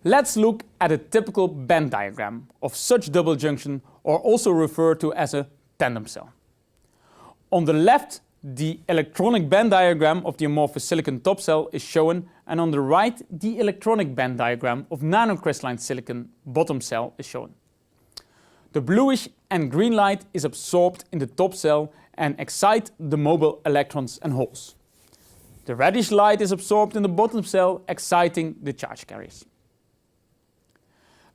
Let's look at a typical band diagram of such double junction, or also referred to as a tandem cell. On the left, the electronic band diagram of the amorphous silicon top cell is shown, and on the right, the electronic band diagram of nanocrystalline silicon bottom cell is shown. The bluish and green light is absorbed in the top cell and excite the mobile electrons and holes. The reddish light is absorbed in the bottom cell, exciting the charge carriers.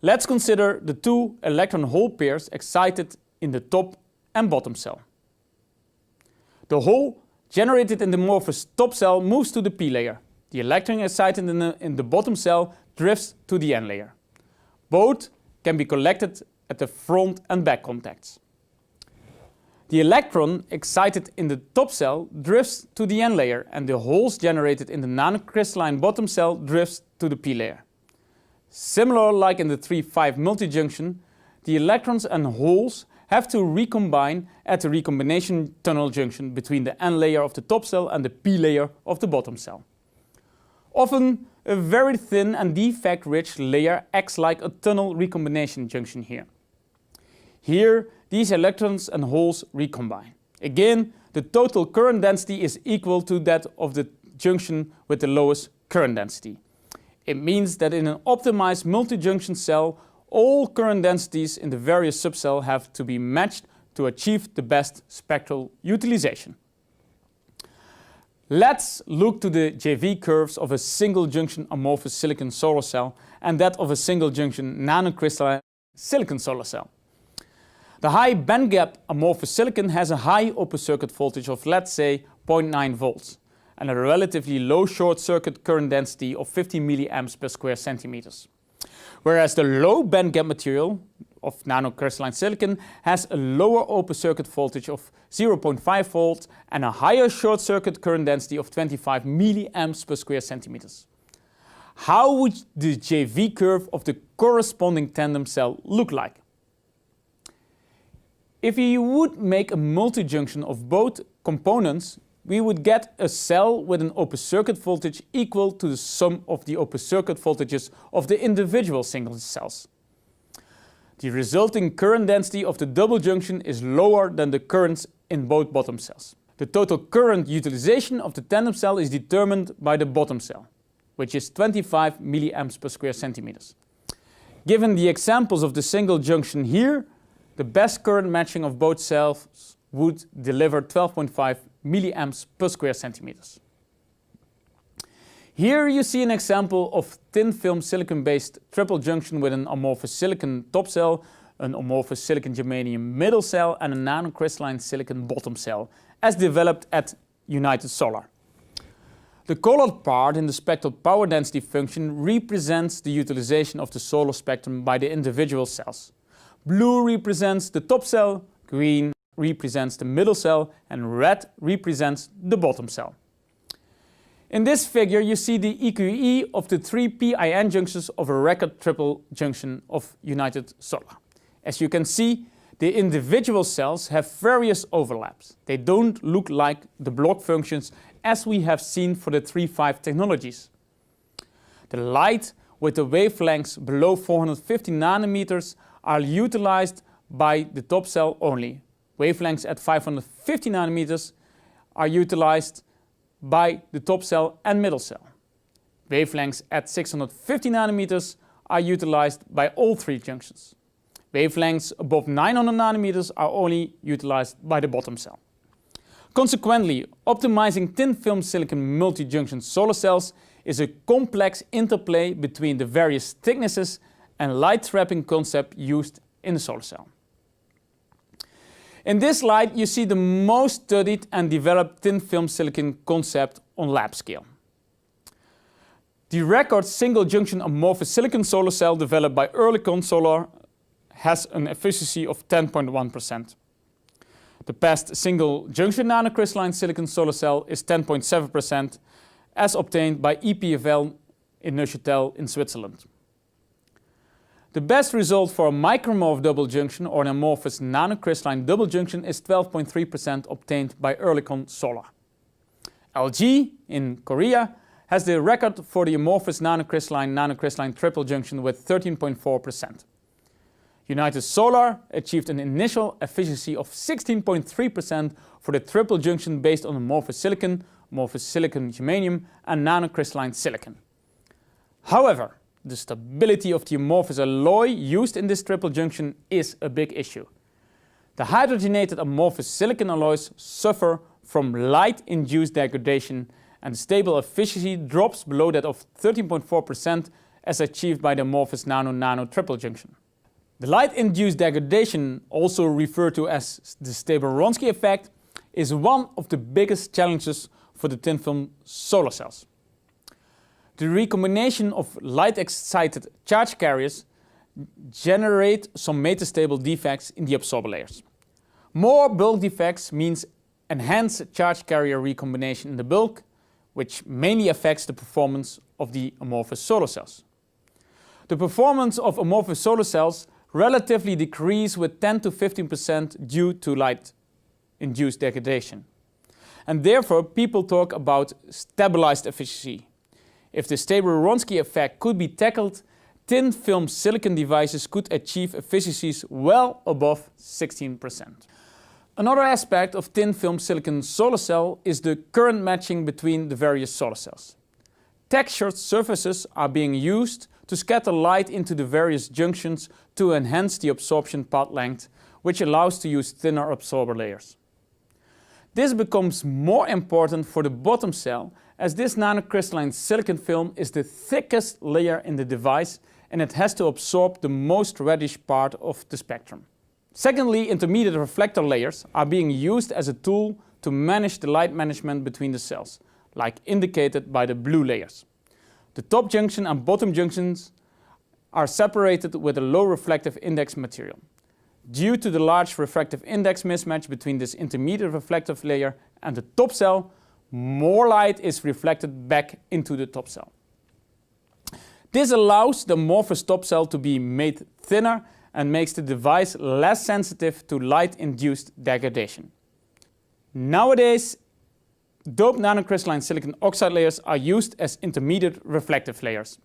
Let's consider the two electron-hole pairs excited in the top and bottom cell. The hole generated in the amorphous top cell moves to the p layer. The electron excited in the bottom cell drifts to the n layer. Both can be collected at the front and back contacts. The electron excited in the top cell drifts to the n layer, and the holes generated in the nanocrystalline bottom cell drifts to the p layer. Similar like in the 3,5 multi-junction, the electrons and holes have to recombine at the recombination tunnel junction between the n layer of the top cell and the p layer of the bottom cell. Often, a very thin and defect-rich layer acts like a tunnel recombination junction here. Here, these electrons and holes recombine. Again, the total current density is equal to that of the junction with the lowest current density. It means that in an optimized multi-junction cell, all current densities in the various subcells have to be matched to achieve the best spectral utilization. Let's look to the JV curves of a single-junction amorphous silicon solar cell and that of a single-junction nanocrystalline silicon solar cell. The high bandgap amorphous silicon has a high open circuit voltage of, let's say, 0.9 volts and a relatively low short circuit current density of 50 milliamps per square centimeters. Whereas the low bandgap material of nanocrystalline silicon has a lower open circuit voltage of 0.5 volts and a higher short circuit current density of 25 milliamps per square centimeters. How would the JV curve of the corresponding tandem cell look like? If you would make a multi-junction of both components, we would get a cell with an open circuit voltage equal to the sum of the open circuit voltages of the individual single cells. The resulting current density of the double junction is lower than the currents in both bottom cells. The total current utilization of the tandem cell is determined by the bottom cell, which is 25 milliamps per square centimeters. Given the examples of the single junction here, the best current matching of both cells would deliver 12.5 milliamps per square centimeters. Here you see an example of thin film silicon-based triple junction with an amorphous silicon top cell, an amorphous silicon germanium middle cell and a nanocrystalline silicon bottom cell, as developed at United Solar. The colored part in the spectral power density function represents the utilization of the solar spectrum by the individual cells. Blue represents the top cell, green represents the middle cell, and red represents the bottom cell. In this figure you see the EQE of the 3 PIN junctions of a record triple junction of United Solar. As you can see, the individual cells have various overlaps. They don't look like the block functions as we have seen for the 3.5 technologies. The light with the wavelengths below 450 nanometers are utilized by the top cell only. Wavelengths at 550 nanometers are utilized by the top cell and middle cell. Wavelengths at 650 nanometers are utilized by all three junctions. Wavelengths above 900 nanometers are only utilized by the bottom cell. Consequently, optimizing thin film silicon multi-junction solar cells is a complex interplay between the various thicknesses and light trapping concept used in the solar cell. In this slide you see the most studied and developed thin film silicon concept on lab scale. The record single junction amorphous silicon solar cell developed by Oerlikon Solar has an efficiency of 10.1%. The best single junction nanocrystalline silicon solar cell is 10.7%, as obtained by EPFL in Neuchâtel in Switzerland. The best result for a micromorph double junction or an amorphous nanocrystalline double junction is 12.3% obtained by Oerlikon Solar. LG in Korea has the record for the amorphous nanocrystalline triple junction with 13.4%. United Solar achieved an initial efficiency of 16.3% for the triple junction based on amorphous silicon germanium, and nanocrystalline silicon. However, the stability of the amorphous alloy used in this triple junction is a big issue. The hydrogenated amorphous silicon alloys suffer from light-induced degradation, and the stable efficiency drops below that of 13.4% as achieved by the amorphous nano triple junction. The light-induced degradation, also referred to as the stable-Wronski effect, is one of the biggest challenges for the thin film solar cells. The recombination of light-excited charge carriers generate some metastable defects in the absorber layers. More bulk defects means enhanced charge carrier recombination in the bulk, which mainly affects the performance of the amorphous solar cells. The performance of amorphous solar cells relatively decrease with 10 to 15% due to light-induced degradation. And therefore, people talk about stabilized efficiency. If the stable-Wronski effect could be tackled, thin film silicon devices could achieve efficiencies well above 16%. Another aspect of thin film silicon solar cell is the current matching between the various solar cells. Textured surfaces are being used to scatter light into the various junctions to enhance the absorption path length, which allows to use thinner absorber layers. This becomes more important for the bottom cell, as this nanocrystalline silicon film is the thickest layer in the device and it has to absorb the most reddish part of the spectrum. Secondly, intermediate reflector layers are being used as a tool to manage the light management between the cells, like indicated by the blue layers. The top junction and bottom junctions are separated with a low reflective index material. Due to the large refractive index mismatch between this intermediate reflective layer and the top cell, more light is reflected back into the top cell. This allows the amorphous top cell to be made thinner and makes the device less sensitive to light-induced degradation. Nowadays, doped nanocrystalline silicon oxide layers are used as intermediate reflective layers.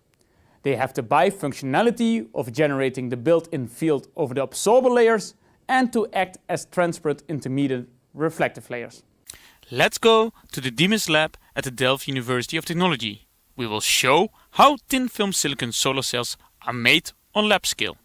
They have the bifunctionality of generating the built-in field over the absorber layers and to act as transparent intermediate reflective layers. Let's go to the Demis lab at the Delft University of Technology. We will show how thin film silicon solar cells are made on lab scale.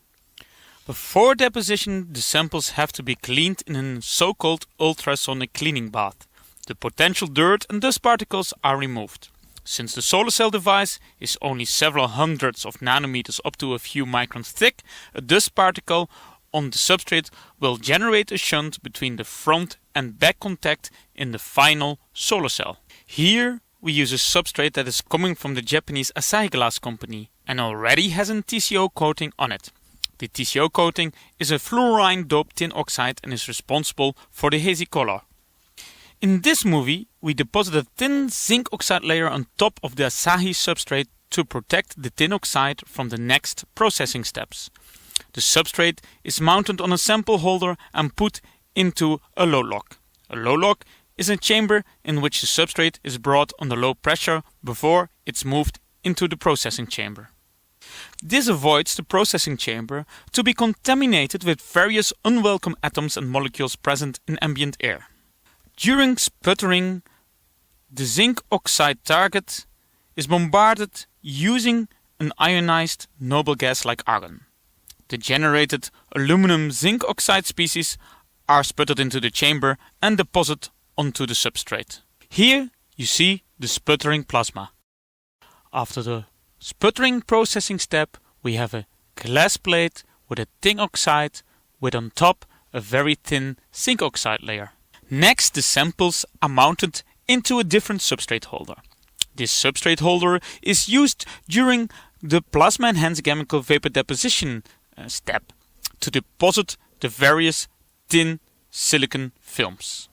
Before deposition, the samples have to be cleaned in a so-called ultrasonic cleaning bath. The potential dirt and dust particles are removed. Since the solar cell device is only several hundreds of nanometers up to a few microns thick, a dust particle on the substrate will generate a shunt between the front and back contact in the final solar cell. Here we use a substrate that is coming from the Japanese Asahi Glass company and already has a TCO coating on it. The TCO coating is a fluorine doped tin oxide and is responsible for the hazy color. In this movie, we deposit a thin zinc oxide layer on top of the Asahi substrate to protect the tin oxide from the next processing steps. The substrate is mounted on a sample holder and put into a low lock. A low lock is a chamber in which the substrate is brought under low pressure before it's moved into the processing chamber. This avoids the processing chamber to be contaminated with various unwelcome atoms and molecules present in ambient air. During sputtering, the zinc oxide target is bombarded using an ionized noble gas like argon. The generated aluminum zinc oxide species are sputtered into the chamber and deposited onto the substrate. Here you see the sputtering plasma. After the sputtering processing step, we have a glass plate with a tin oxide with on top a very thin zinc oxide layer. Next, the samples are mounted into a different substrate holder. This substrate holder is used during the plasma-enhanced chemical vapor deposition step to deposit the various thin silicon films.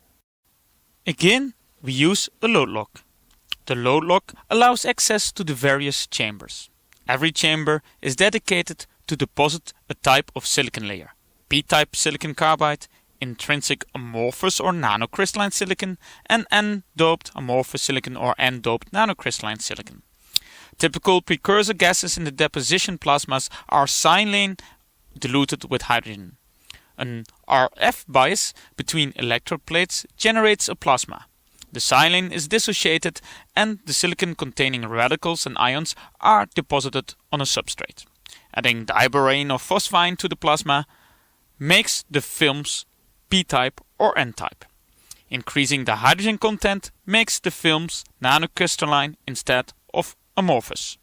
Again, we use a load lock. The load lock allows access to the various chambers. Every chamber is dedicated to deposit a type of silicon layer: P-type silicon carbide, intrinsic amorphous or nanocrystalline silicon and n-doped amorphous silicon or n-doped nanocrystalline silicon. Typical precursor gases in the deposition plasmas are silane diluted with hydrogen. An RF bias between electrode plates generates a plasma. The silane is dissociated and the silicon containing radicals and ions are deposited on a substrate. Adding diborane or phosphine to the plasma makes the films p-type or n-type. Increasing the hydrogen content makes the films nanocrystalline instead of amorphous.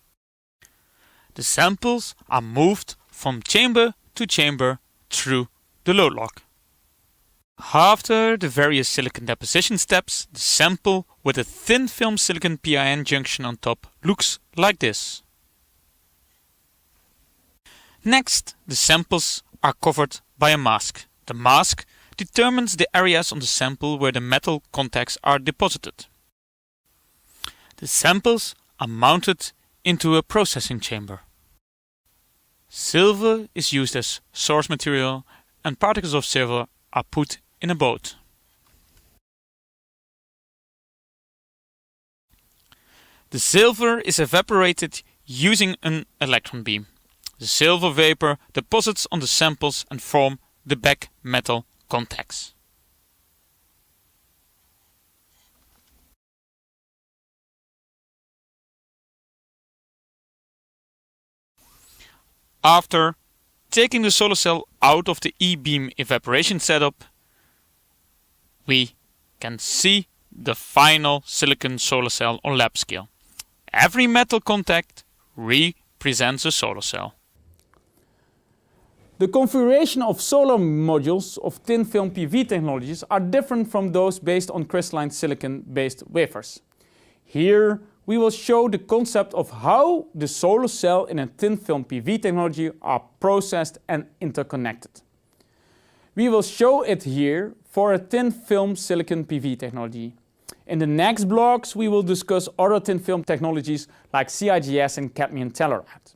The samples are moved from chamber to chamber through the load lock. After the various silicon deposition steps, the sample with a thin film silicon PIN junction on top looks like this. Next, the samples are covered by a mask. The mask determines the areas on the sample where the metal contacts are deposited. The samples are mounted into a processing chamber. Silver is used as source material and particles of silver are put in a boat. The silver is evaporated using an electron beam. The silver vapor deposits on the samples and form the back metal contacts. After taking the solar cell out of the E-beam evaporation setup, we can see the final silicon solar cell on lab scale. Every metal contact represents a solar cell. The configuration of solar modules of thin film PV technologies are different from those based on crystalline silicon-based wafers. Here we will show the concept of how the solar cell in a thin film PV technology are processed and interconnected. We will show it here for a thin film silicon PV technology. In the next blocks we will discuss other thin film technologies like CIGS and cadmium telluride.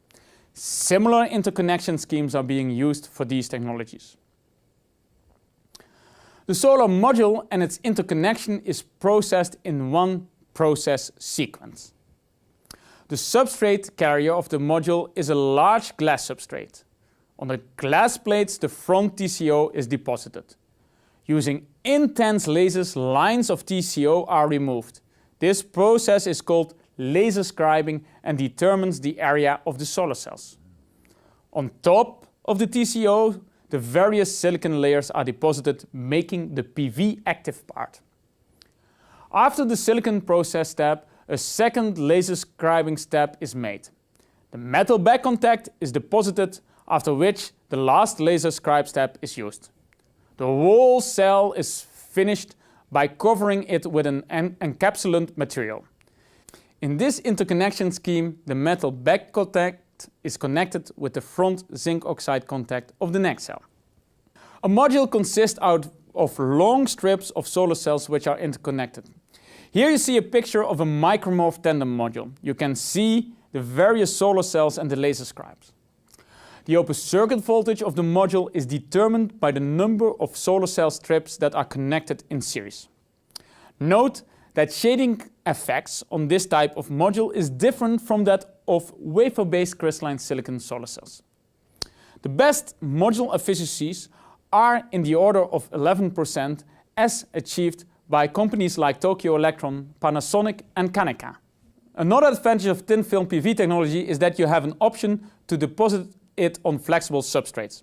Similar interconnection schemes are being used for these technologies. The solar module and its interconnection is processed in one process sequence. The substrate carrier of the module is a large glass substrate. On the glass plates the front TCO is deposited. Using intense lasers, lines of TCO are removed. This process is called laser scribing and determines the area of the solar cells. On top of the TCO, the various silicon layers are deposited, making the PV active part. After the silicon process step, a second laser scribing step is made. The metal back contact is deposited, after which the last laser scribe step is used. The whole cell is finished by covering it with an encapsulant material. In this interconnection scheme, the metal back contact is connected with the front zinc oxide contact of the next cell. A module consists out of long strips of solar cells which are interconnected. Here you see a picture of a micromorph tandem module. You can see the various solar cells and the laser scribes. The open circuit voltage of the module is determined by the number of solar cell strips that are connected in series. Note that shading effects on this type of module is different from that of wafer-based crystalline silicon solar cells. The best module efficiencies are in the order of 11% as achieved by companies like Tokyo Electron, Panasonic and Kaneka. Another advantage of thin film PV technology is that you have an option to deposit it on flexible substrates.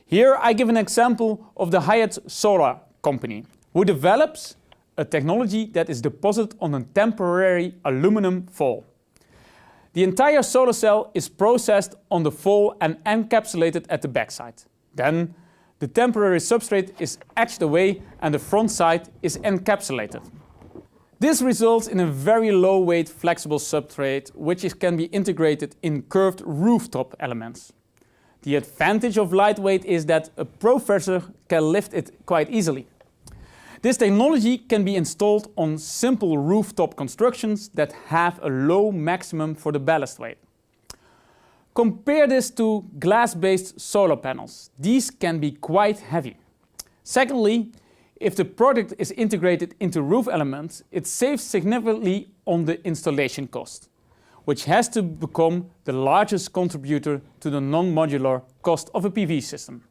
Here I give an example of the Hyatt Solar company, who develops a technology that is deposited on a temporary aluminum foil. The entire solar cell is processed on the foil and encapsulated at the backside. Then the temporary substrate is etched away and the front side is encapsulated. This results in a very low weight flexible substrate which can be integrated in curved rooftop elements. The advantage of lightweight is that a professor can lift it quite easily. This technology can be installed on simple rooftop constructions that have a low maximum for the ballast weight. Compare this to glass-based solar panels. These can be quite heavy. Secondly, if the product is integrated into roof elements, it saves significantly on the installation cost, which has to become the largest contributor to the non-modular cost of a PV system.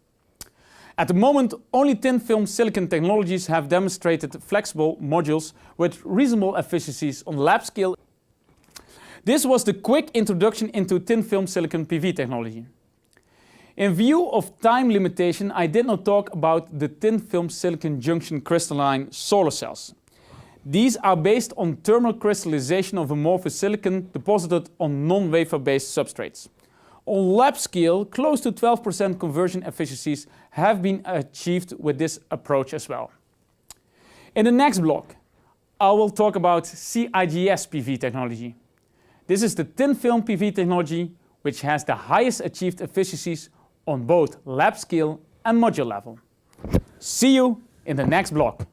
At the moment, only thin-film silicon technologies have demonstrated flexible modules with reasonable efficiencies on lab scale. This was the quick introduction into thin-film silicon PV technology. In view of time limitation, I did not talk about the thin-film silicon junction crystalline solar cells. These are based on thermal crystallization of amorphous silicon deposited on non-wafer-based substrates. On lab scale, close to 12% conversion efficiencies have been achieved with this approach as well. In the next block, I will talk about CIGS PV technology. This is the thin-film PV technology which has the highest achieved efficiencies on both lab scale and module level. See you in the next block.